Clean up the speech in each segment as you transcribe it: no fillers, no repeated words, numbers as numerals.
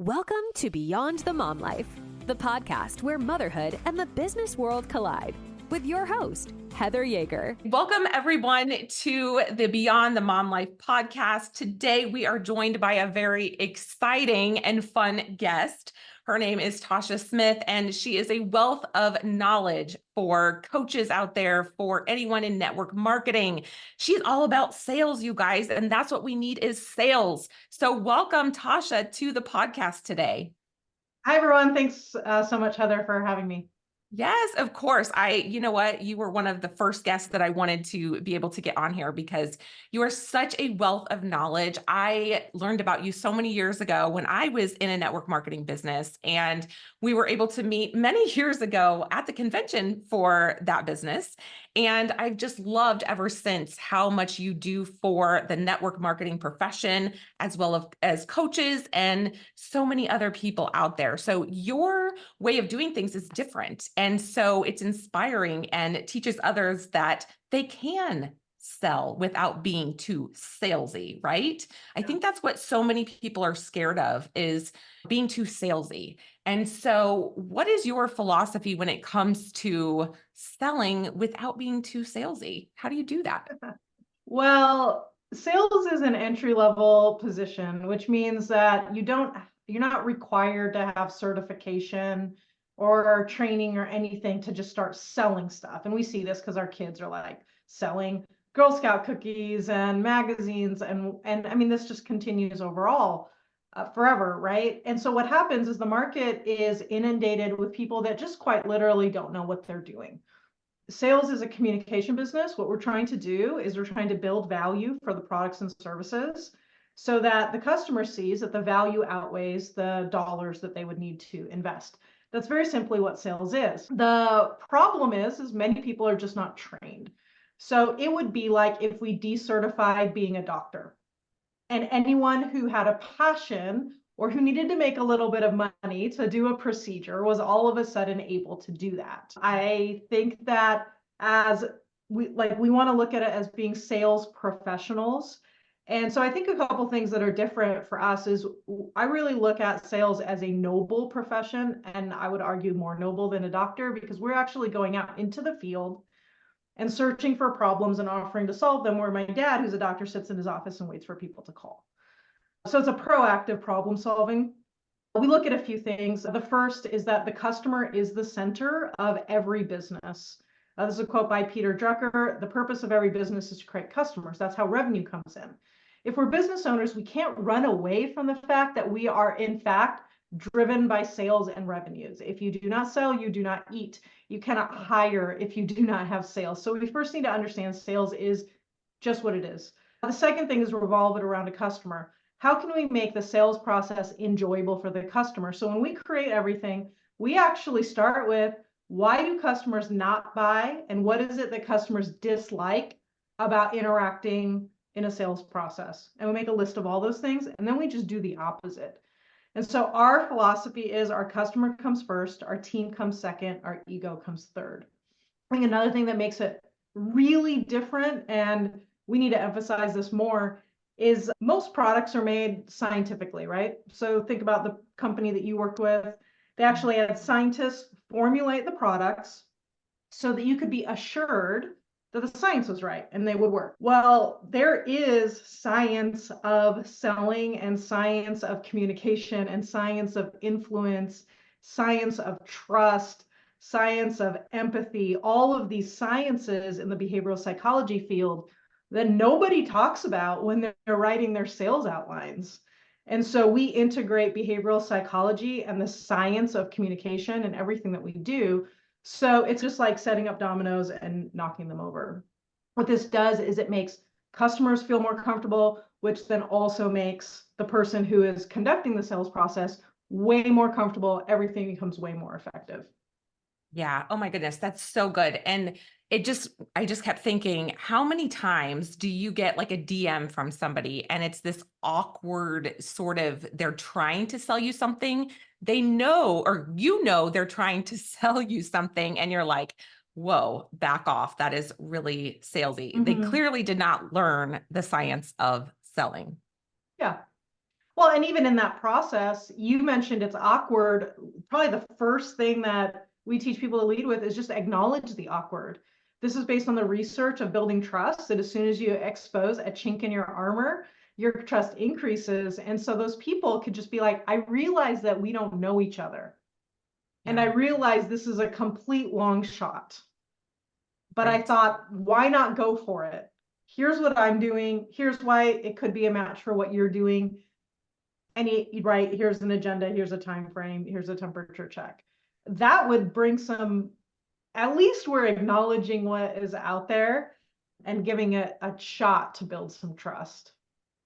Welcome to Beyond the Mom Life, the podcast where motherhood and the business world collide, with your host, Heather Ioerger. Welcome, everyone, to the Beyond the Mom Life podcast. Today, we are joined by a very exciting and fun guest. Her name is Tasha Smith, and she is a wealth of knowledge for coaches out there, for anyone in network marketing. She's all about sales, you guys, and that's what we need is sales. So welcome, Tasha, to the podcast today. Hi, everyone. Thanks so much, Heather, for having me. Yes, of course. You know what? You were one of the first guests that I wanted to be able to get on here because you are such a wealth of knowledge. I learned about you so many years ago when I was in a network marketing business, and we were able to meet many years ago at the convention for that business. And I've just loved ever since how much you do for the network marketing profession, as well as coaches and so many other people out there. So your way of doing things is different. And so it's inspiring and it teaches others that they can sell without being too salesy, right? I think that's what so many people are scared of, is being too salesy. And so what is your philosophy when it comes to selling without being too salesy? How do you do that? Well, sales is an entry-level position, which means that you're not required to have certification or training or anything to just start selling stuff. And we see this because our kids are like selling Girl Scout cookies and magazines. And I mean, this just continues overall forever, right? And so what happens is the market is inundated with people that just quite literally don't know what they're doing. Sales is a communication business. What we're trying to do is we're trying to build value for the products and services so that the customer sees that the value outweighs the dollars that they would need to invest. That's very simply what sales is. The problem is many people are just not trained. So it would be like if we decertified being a doctor, and anyone who had a passion or who needed to make a little bit of money to do a procedure was all of a sudden able to do that. I think that as we want to look at it as being sales professionals. And so I think a couple things that are different for us is I really look at sales as a noble profession, and I would argue more noble than a doctor, because we're actually going out into the field and searching for problems and offering to solve them, where my dad, who's a doctor, sits in his office and waits for people to call. So it's a proactive problem solving. We look at a few things. The first is that the customer is the center of every business. This is a quote by Peter Drucker: "The purpose of every business is to create customers." That's how revenue comes in. If we're business owners, we can't run away from the fact that we are, in fact, driven by sales and revenues. If you do not sell, you do not eat. You cannot hire if you do not have sales. So we first need to understand sales is just what it is. The second thing is revolve it around a customer. How can we make the sales process enjoyable for the customer? So when we create everything, we actually start with, why do customers not buy? And what is it that customers dislike about interacting in a sales process? And we make a list of all those things, and then we just do the opposite. And so our philosophy is our customer comes first, our team comes second, our ego comes third. I think another thing that makes it really different, and we need to emphasize this more, is most products are made scientifically, right? So think about the company that you worked with. They actually had scientists formulate the products so that you could be assured that the science was right and they would work. Well, there is science of selling and science of communication and science of influence, science of trust, science of empathy, all of these sciences in the behavioral psychology field that nobody talks about when they're writing their sales outlines. And so we integrate behavioral psychology and the science of communication and everything that we do. So it's just like setting up dominoes and knocking them over. What this does is it makes customers feel more comfortable, which then also makes the person who is conducting the sales process way more comfortable. Everything becomes way more effective. Yeah. Oh my goodness. That's so good. And I just kept thinking, how many times do you get like a DM from somebody and it's this awkward sort of, they're trying to sell you something. They know, or they're trying to sell you something, and you're like, whoa, back off. That is really salesy. They clearly did not learn the science of selling. Yeah. Well, and even in that process, you mentioned it's awkward. Probably the first thing that we teach people to lead with is just acknowledge the awkward. This is based on the research of building trust, that as soon as you expose a chink in your armor, your trust increases. And so those people could just be like, I realize that we don't know each other. And I Yeah. realize this is a complete long shot. But I Right. thought, why not go for it? Here's what I'm doing. Here's why it could be a match for what you're doing. And right, here's an agenda, here's a time frame, here's a temperature check. That would bring some, at least we're acknowledging what is out there and giving it a shot to build some trust.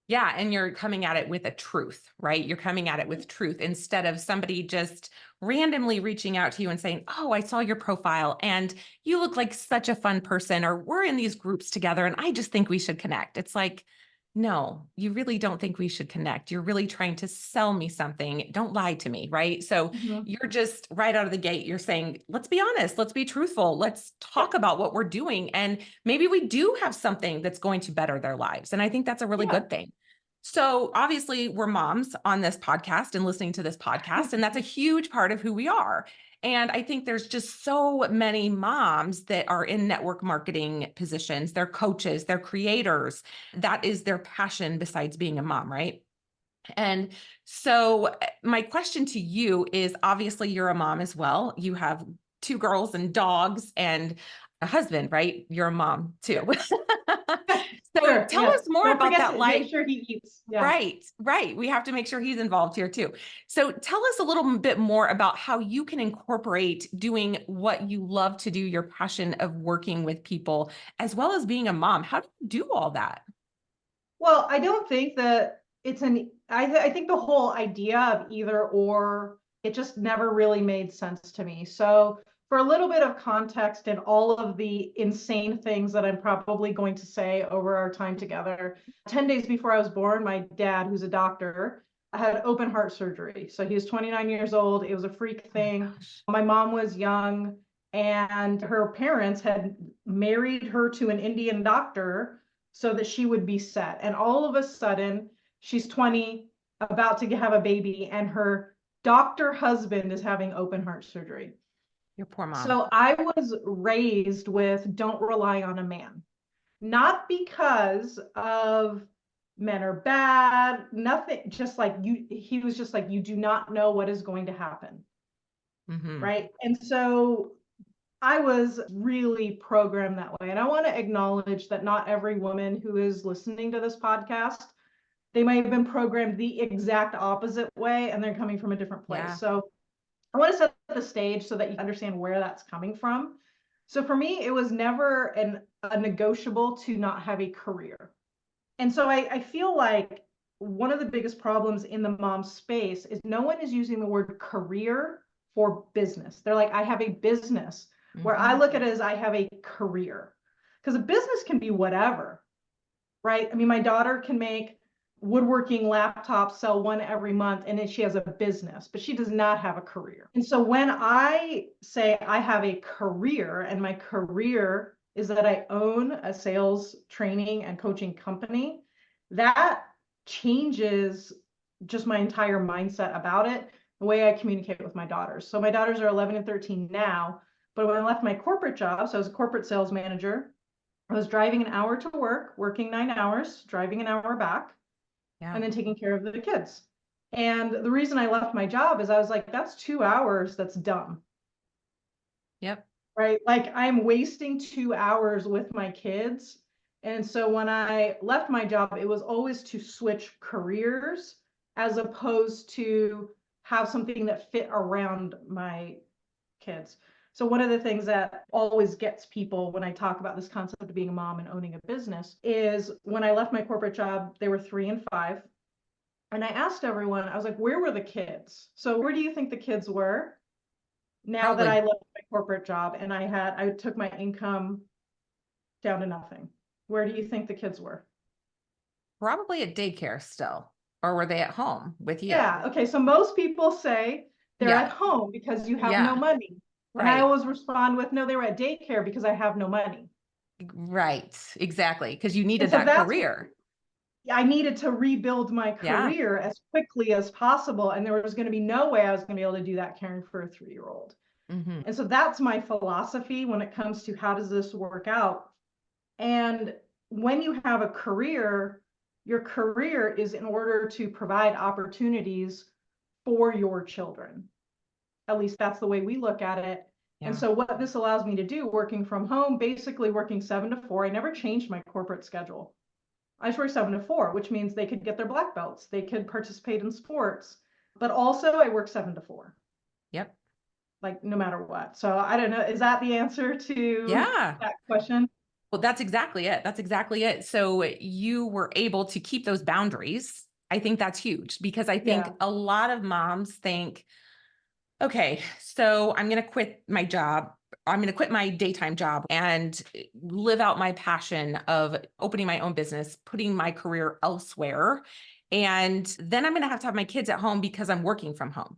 Yeah. And you're coming at it with a truth, right? You're coming at it with truth instead of somebody just randomly reaching out to you and saying, oh, I saw your profile and you look like such a fun person, or we're in these groups together and I just think we should connect. It's like, no, you really don't think we should connect. You're really trying to sell me something. Don't lie to me, right? So Mhm. you're just right out of the gate. You're saying, let's be honest, let's be truthful. Let's talk about what we're doing. And maybe we do have something that's going to better their lives. And I think that's a really Yeah. good thing. So obviously we're moms on this podcast and listening to this podcast, and that's a huge part of who we are. And I think there's just so many moms that are in network marketing positions. They're coaches, they're creators. That is their passion besides being a mom, right? And so my question to you is, obviously you're a mom as well. You have two girls and dogs and a husband, right? You're a mom too. So Sure, tell yes. us more Don't about forget that to make life. sure he eats. Yeah. Right, right. We have to make sure he's involved here too. So tell us a little bit more about how you can incorporate doing what you love to do, your passion of working with people, as well as being a mom. How do you do all that? Well, I don't think that I think the whole idea of either or, it just never really made sense to me. So for a little bit of context and all of the insane things that I'm probably going to say over our time together, 10 days before I was born, my dad, who's a doctor, had open heart surgery. So he was 29 years old. It was a freak Oh my thing. gosh. My mom was young, and her parents had married her to an Indian doctor so that she would be set. And all of a sudden, she's 20, about to have a baby, and her doctor husband is having open heart surgery. Your poor mom. So I was raised with don't rely on a man, not because of men are bad, nothing, just like you, he was just like, you do not know what is going to happen. Mm-hmm. Right. And so I was really programmed that way. And I want to acknowledge that not every woman who is listening to this podcast, they might have been programmed the exact opposite way and they're coming from a different place. Yeah. So I want to set the stage so that you understand where that's coming from. So for me, it was never a negotiable to not have a career. And so I feel like one of the biggest problems in the mom space is no one is using the word career for business. They're like, I have a business, where I Mm-hmm. look at it as I have a career. Because a business can be whatever, right? I mean, my daughter can make woodworking laptops, sell one every month, and then she has a business, but she does not have a career. And so when I say I have a career, and my career is that I own a sales training and coaching company, that changes just my entire mindset about it, the way I communicate with my daughters. So my daughters are 11 and 13 now, but when I left my corporate job, so I was a corporate sales manager, I was driving an hour to work, working 9 hours, driving an hour back, Yeah. and then taking care of the kids. And the reason I left my job is I was like, that's 2 hours, that's dumb. Yep. Right? Like I'm wasting 2 hours with my kids. And so when I left my job, it was always to switch careers as opposed to have something that fit around my kids. So one of the things that always gets people when I talk about this concept of being a mom and owning a business is when I left my corporate job, they were 3 and 5. And I asked everyone, I was like, where were the kids? So where do you think the kids were now that Probably, I left my corporate job and I took my income down to nothing? Where do you think the kids were? probably at daycare still, or were they at home with you? Yeah. Okay. So most people say they're Yeah. at home because you have no Yeah. money. And I Right. always respond with, no, they were at daycare because I have no money. Right. Exactly. Because you And needed so that that's career. I needed to rebuild my Yeah. career as quickly as possible. And there was going to be no way I was going to be able to do that caring for a 3-year-old. Hmm. And so that's my philosophy when it comes to how does this work out. And when you have a career, your career is in order to provide opportunities for your children. At least that's the way we look at it. And Yeah. so what this allows me to do, working from home, basically working 7 to 4, I never changed my corporate schedule. I just work 7 to 4, which means they could get their black belts, they could participate in sports, but also I work 7 to 4, Yep. like no matter what. So I don't know, is that the answer to Yeah. that question? Well, that's exactly it. That's exactly it. So you were able to keep those boundaries. I think that's huge because I think Yeah. a lot of moms think, okay, so I'm going to quit my job. I'm going to quit my daytime job and live out my passion of opening my own business, putting my career elsewhere. And then I'm going to have my kids at home because I'm working from home.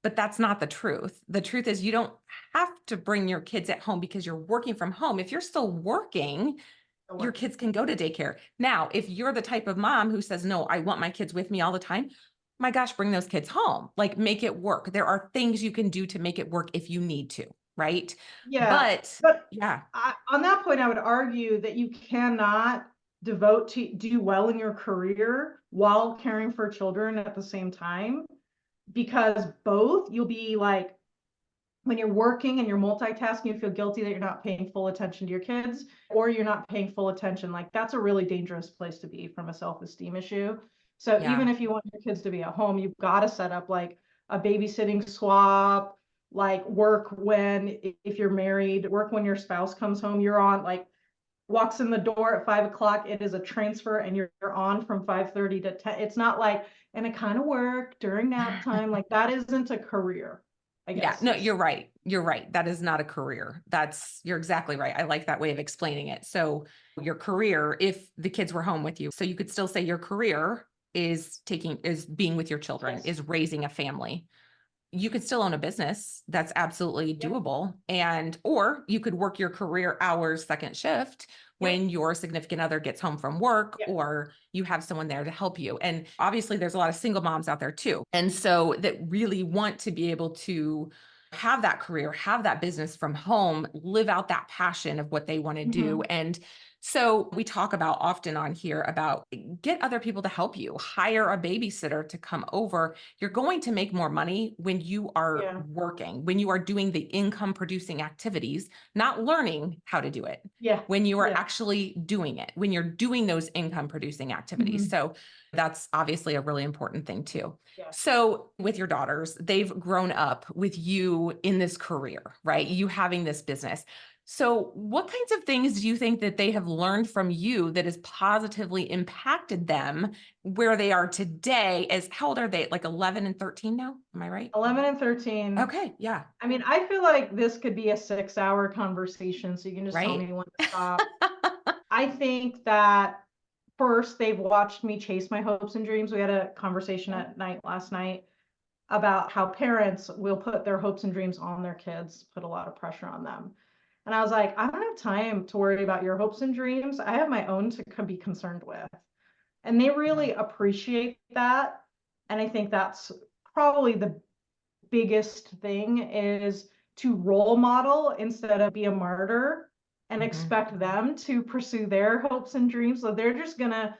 But that's not the truth. The truth is you don't have to bring your kids at home because you're working from home. If you're still working, your kids can go to daycare. Now, if you're the type of mom who says, no, I want my kids with me all the time, my gosh, bring those kids home. Like, make it work. There are things you can do to make it work if you need to, right? Yeah. But But yeah, on that point, I would argue that you cannot devote to do well in your career while caring for children at the same time, because both you'll be like, when you're working and you're multitasking, you feel guilty that you're not paying full attention to your kids, or you're not paying full attention. Like, that's a really dangerous place to be from a self-esteem issue. So yeah, even if you want your kids to be at home, you've got to set up like a babysitting swap, like work when, if you're married, work when your spouse comes home, you're on, like, walks in the door at 5 o'clock, it is a transfer and you're on from 5:30 to 10. It's not like, and it kind of work during nap time. Like, that isn't a career, I yeah. guess No, is. you're right. You're right. That is not a career. You're exactly right. I like that way of explaining it. So, your career, if the kids were home with you, so you could still say your career is being with your children, Yes. is raising a family. You could still own a business. That's absolutely Yep. doable. Or you could work your career hours second shift Yep. when your significant other gets home from work Yep. or you have someone there to help you. And obviously there's a lot of single moms out there too. And so that really want to be able to have that career, have that business from home, live out that passion of what they want to do. Mm-hmm. And so we talk about often on here about get other people to help you, hire a babysitter to come over. You're going to make more money when you are Yeah. working, when you are doing the income producing activities, not learning how to do it, Yeah. when you are Yeah. actually doing it, when you're doing those income producing activities. Mm-hmm. So that's obviously a really important thing too. Yeah. So with your daughters, they've grown up with you in this career, right? You having this business. So what kinds of things do you think that they have learned from you that has positively impacted them where they are today? As how old are they? Like 11 and 13 now? Am I right? 11 and 13. Okay. Yeah. I mean, I feel like this could be a 6-hour conversation, so you can just tell Right. me when to stop. I think that first, they've watched me chase my hopes and dreams. We had a conversation at night last night about how parents will put their hopes and dreams on their kids, put a lot of pressure on them. And I was like, I don't have time to worry about your hopes and dreams. I have my own to be concerned with. And they really appreciate that. And I think that's probably the biggest thing, is to role model instead of be a martyr and Mhm. expect them to pursue their hopes and dreams. So they're just going to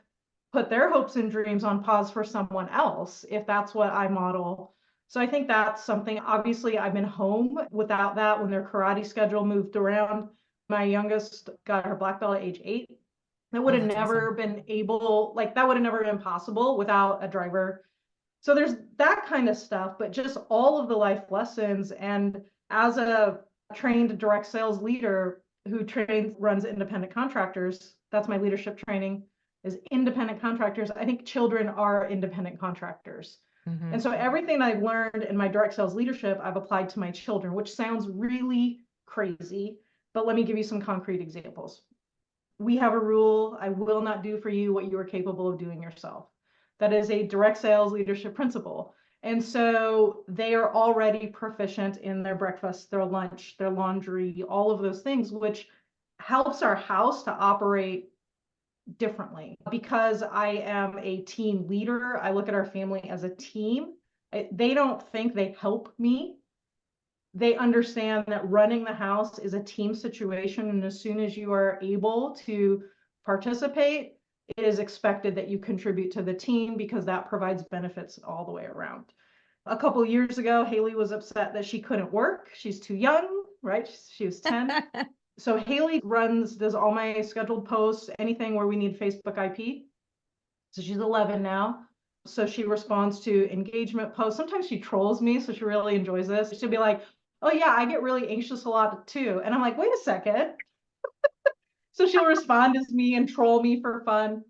put their hopes and dreams on pause for someone else if that's what I model. So I think that's something. Obviously, I've been home without that when their karate schedule moved around. My youngest got her black belt at age 8. That would Oh, have that's never awesome. been able, like, that would have never been possible without a driver. So there's that kind of stuff, but just all of the life lessons. And as a trained direct sales leader who runs independent contractors, that's my leadership training, is independent contractors. I think children are independent contractors. And Mhm. so everything I've learned in my direct sales leadership, I've applied to my children, which sounds really crazy, but let me give you some concrete examples. We have a rule: I will not do for you what you are capable of doing yourself. That is a direct sales leadership principle. And so they are already proficient in their breakfast, their lunch, their laundry, all of those things, which helps our house to operate differently. Because I am a team leader, I look at our family as a team. They don't think they help me. They understand that running the house is a team situation. And as soon as you are able to participate, it is expected that you contribute to the team because that provides benefits all the way around. A couple of years ago, Haley was upset that she couldn't work. She's too young, right? She was 10. So Haley does all my scheduled posts, anything where we need Facebook IP. So she's 11 now. So she responds to engagement posts. Sometimes she trolls me, so she really enjoys this. She'll be like, oh yeah, I get really anxious a lot too. And I'm like, wait a second. So she'll respond as me and troll me for fun.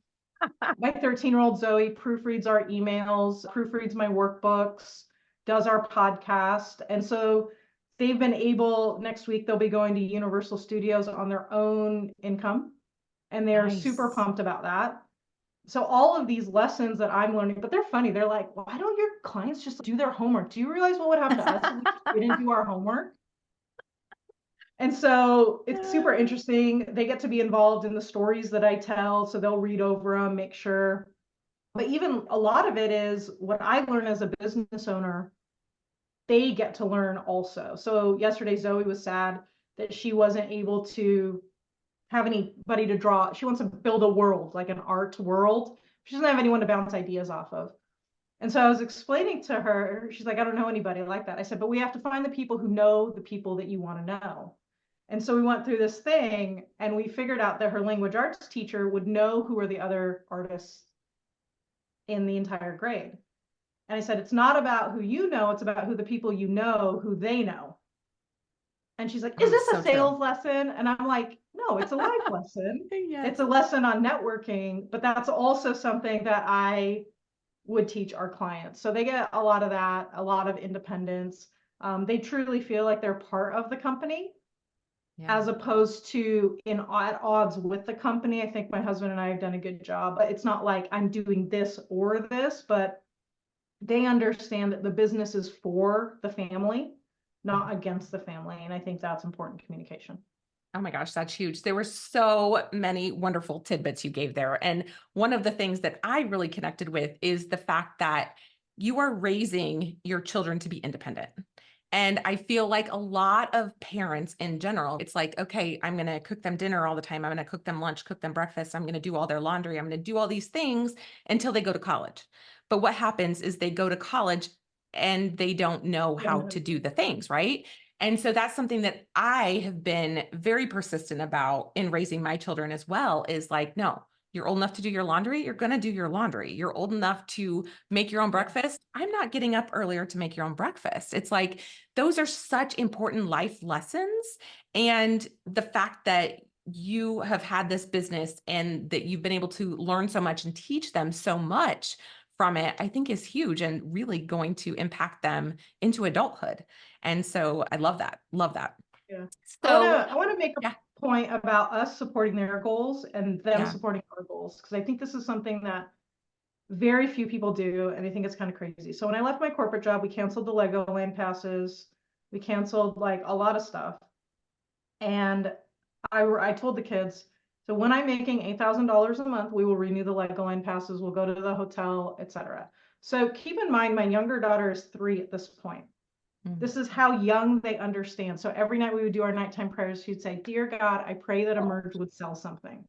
My 13-year-old Zoe proofreads our emails, proofreads my workbooks, does our podcast. And so they've been able, next week, they'll be going to Universal Studios on their own income. And they're super pumped about that. So all of these lessons that I'm learning, but they're funny. They're like, why don't your clients just do their homework? Do you realize what would happen to us if we didn't do our homework? And so it's super interesting. They get to be involved in the stories that I tell. So they'll read over them, make sure. But even a lot of it is what I learn as a business owner, they get to learn also. So yesterday, Zoe was sad that she wasn't able to have anybody to draw. She wants to build a world, like an art world. She doesn't have anyone to bounce ideas off of. And so I was explaining to her, she's like, I don't know anybody like that. I said, but we have to find the people who know the people that you want to know. And so we went through this thing and we figured out that her language arts teacher would know who are the other artists in the entire grade. And I said, it's not about who you know, it's about who the people you know, who they know. And she's like, is this a sales lesson? And I'm like, no, it's a life lesson. Yes. It's a lesson on networking, but that's also something that I would teach our clients. So they get a lot of that, a lot of independence. They truly feel like they're part of the company. Yeah. As opposed to at odds with the company. I think my husband and I have done a good job, but it's not like I'm doing this or this, but they understand that the business is for the family, not against the family. And I think that's important communication. Oh my gosh, that's huge. There were so many wonderful tidbits you gave there. And one of the things that I really connected with is the fact that you are raising your children to be independent. And I feel like a lot of parents in general, it's like, okay, I'm going to cook them dinner all the time. I'm going to cook them lunch, cook them breakfast. I'm going to do all their laundry. I'm going to do all these things until they go to college. But what happens is they go to college and they don't know how to do the things, right? And so that's something that I have been very persistent about in raising my children as well, is like, no, you're old enough to do your laundry. You're going to do your laundry. You're old enough to make your own breakfast. I'm not getting up earlier to make your own breakfast. It's like, those are such important life lessons. And the fact that you have had this business and that you've been able to learn so much and teach them so much from it, I think is huge and really going to impact them into adulthood. And so I love that. Love that. Yeah. So I want to make a point about us supporting their goals and them supporting our goals, because I think this is something that very few people do, and I think it's kind of crazy. So when I left my corporate job, we canceled the Legoland passes, we canceled like a lot of stuff, and I told the kids, so when I'm making $8,000 a month, we will renew the Legoland passes, we'll go to the hotel, etc. So keep in mind, my younger daughter is 3 at this point. This is how young they understand. So every night we would do our nighttime prayers. She'd say, dear God, I pray that Emerge would sell something.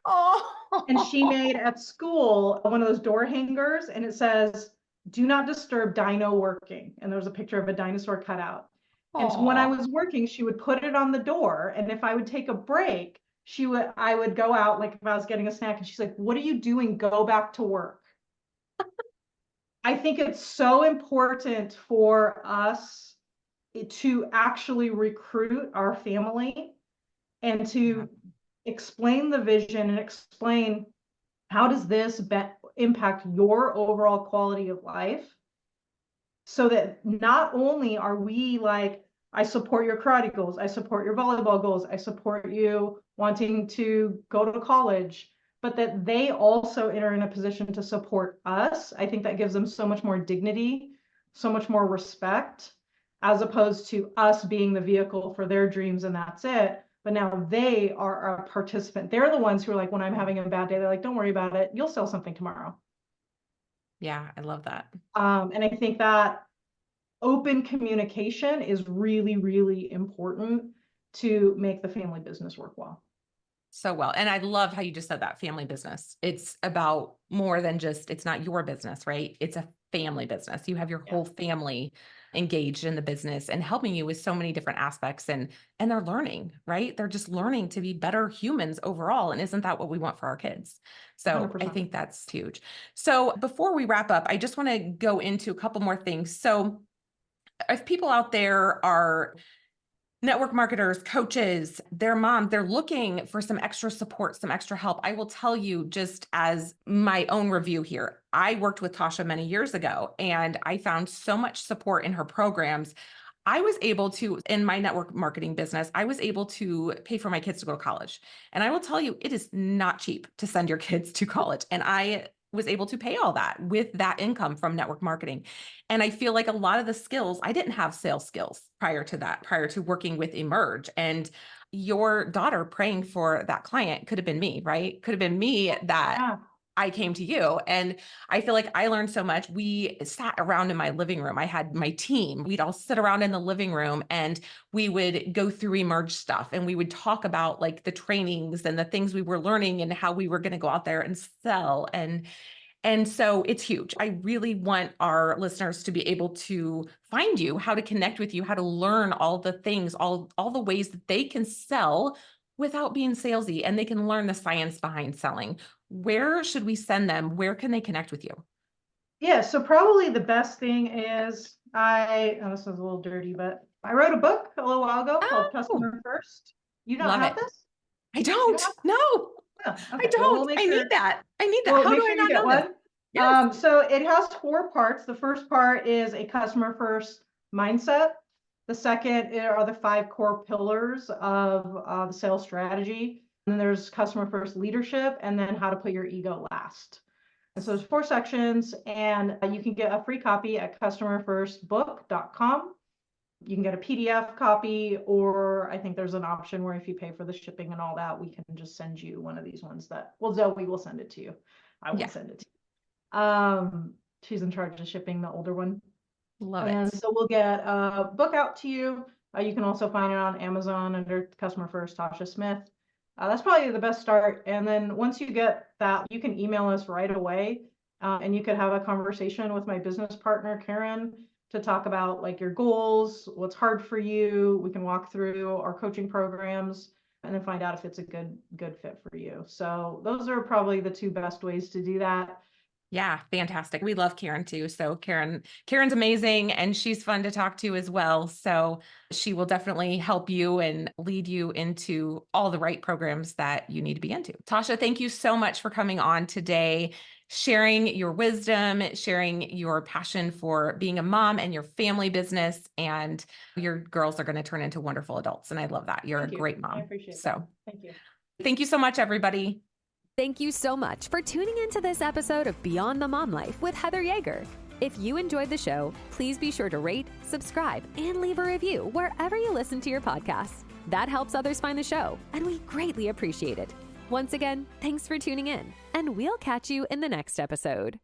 Oh. And she made at school one of those door hangers, and it says, do not disturb dino working. And there was a picture of a dinosaur cut out. And so when I was working, she would put it on the door. And if I would take a break, I would go out, like if I was getting a snack, and she's like, what are you doing? Go back to work. I think it's so important for us to actually recruit our family and to explain the vision and explain how does this impact your overall quality of life, so that not only are we like, I support your karate goals, I support your volleyball goals, I support you wanting to go to college, but that they also enter in a position to support us. I think that gives them so much more dignity, so much more respect, as opposed to us being the vehicle for their dreams and that's it. but now they are a participant. They're the ones who are like, when I'm having a bad day, they're like, don't worry about it. You'll sell something tomorrow. Yeah, I love that. And I think that open communication is really, really important to make the family business work well. So well. And I love how you just said that, family business. It's about more than just, it's not your business, right? It's a family business. You have your whole family engaged in the business and helping you with so many different aspects, and they're learning, right? They're just learning to be better humans overall. And isn't that what we want for our kids? So 100%. I think that's huge. So before we wrap up, I just want to go into a couple more things. So if people out there are network marketers, coaches, their moms, they're looking for some extra support, some extra help. I will tell you, just as my own review here, I worked with Tasha many years ago, and I found so much support in her programs. I was able to, in my network marketing business, I was able to pay for my kids to go to college. And I will tell you, it is not cheap to send your kids to college. And I was able to pay all that with that income from network marketing. And I feel like a lot of the skills, I didn't have sales skills prior to that, prior to working with Emerge. And your daughter praying for that client could have been me, right? Could have been me that I came to you. And I feel like I learned so much. We sat around in my living room. I had my team. We'd all sit around in the living room and we would go through Emerge stuff, and we would talk about like the trainings and the things we were learning and how we were going to go out there and sell. And so it's huge. I really want our listeners to be able to find you, how to connect with you, how to learn all the things, all the ways that they can sell without being salesy, and they can learn the science behind selling. Where should we send them? Where can they connect with you? Yeah, so probably the best thing is this is a little dirty, but I wrote a book a little while ago called Customer First. You don't have this? I don't. No, Oh, okay. I don't. We'll I need that. I need that. How do I not know one? this? Yes. So it has 4 parts. The first part is a customer first mindset. The second are the 5 core pillars of the sales strategy. And then there's customer first leadership, and then how to put your ego last. And so there's 4 sections, and you can get a free copy at customerfirstbook.com. You can get a PDF copy, or I think there's an option where if you pay for the shipping and all that, we can just send you one of these ones that, well, Zoe will send it to you. I won't send it to you. She's in charge of shipping the older one. Love it. And so we'll get a book out to you. You can also find it on Amazon under Customer First, Tasha Smith. That's probably the best start. And then once you get that, you can email us right away, and you could have a conversation with my business partner, Karen, to talk about like your goals, what's hard for you. We can walk through our coaching programs and then find out if it's a good fit for you. So those are probably the 2 best ways to do that. Yeah, fantastic. We love Karen too. So Karen's amazing, and she's fun to talk to as well. So she will definitely help you and lead you into all the right programs that you need to be into. Tasha, thank you so much for coming on today, sharing your wisdom, sharing your passion for being a mom and your family business, and your girls are going to turn into wonderful adults. And I love that. You're a great mom. I appreciate it. So Thank you. Thank you so much, everybody. Thank you so much for tuning into this episode of Beyond the Mom Life with Heather Ioerger. If you enjoyed the show, please be sure to rate, subscribe, and leave a review wherever you listen to your podcasts. That helps others find the show, and we greatly appreciate it. Once again, thanks for tuning in, and we'll catch you in the next episode.